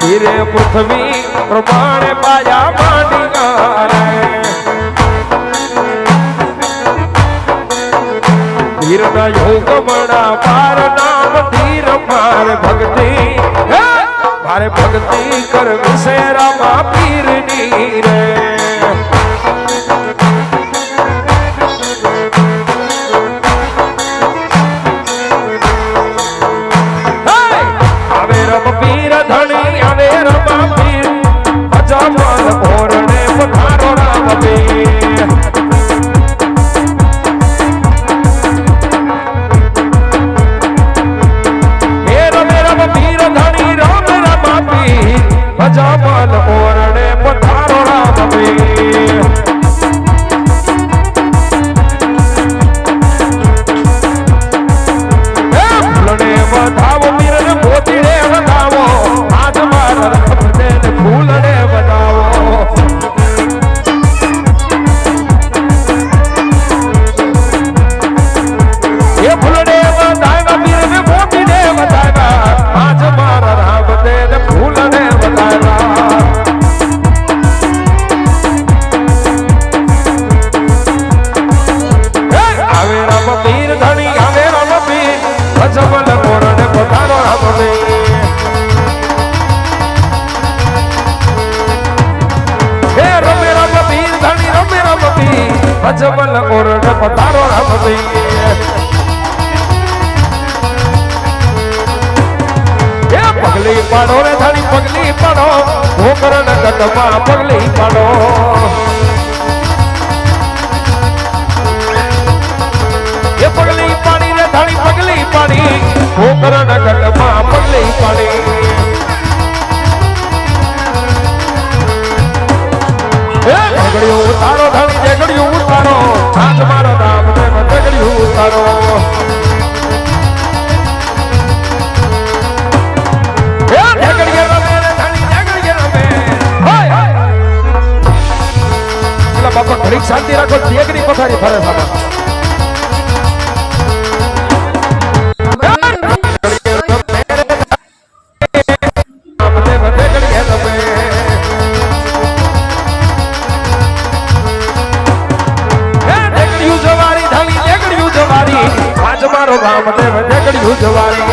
ધીરે પૃથ્વી પ્રમાણે પાયા માંડિયા રે ધીરના યોગ મણા પાર નામ ધીર મારે ભક્તિ મારે ભક્તિ કર વિશેરામાં પીરની રે આવે રમ પીર ધણી આવે રમા પીર અજામલ ઓરણે પધારો રામ પીર અજામલ ઓરણે પધારો રામ પીર ફૂલને વધાવો પીરને મોતીને વધાવો આજ મારા રખને ફૂલને વધાવો એ ફૂલને વધાવ્યા પીરને મોતીને વધાવ્યા આજ મારા રામને ફૂલને અજમલ ઓરણે પધારો રામ પીર હે રમે રામ પીર ધણી રમે રામ પીર અજમલ ઓરણે પધારો રામ પીર હે પગલી પાડો રે ધણી પગલી પાડો ઢોકરણ ગઢમાં પગલી પાડો એ પગલી પાડી રે ધણી પગલી પાડી ઢોકરણ ગઢમાં પગલી પાડી ઝઘડિયું ઉતારો ધણી ઝઘડિયું ઉતારો આજ મારો રામદેવ ઝઘડિયું ઉતારો ઝઘડીએ રમે રે ધણી ઝઘડીએ રમે પેલા બાપા ઘડીક શાંતિ રાખો ઝઘડી પથારી ફરે સામા રામદેવ ઝઘડિયું જવારી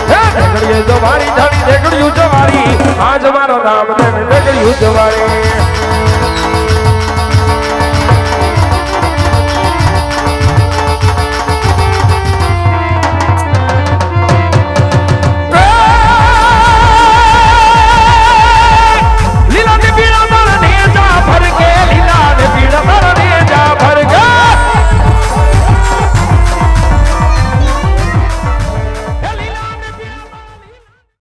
ઝઘડીએ જવારી ધણી ઝઘડિયું જવારી આજ મારો રામદેવ ઝઘડિયું જવારી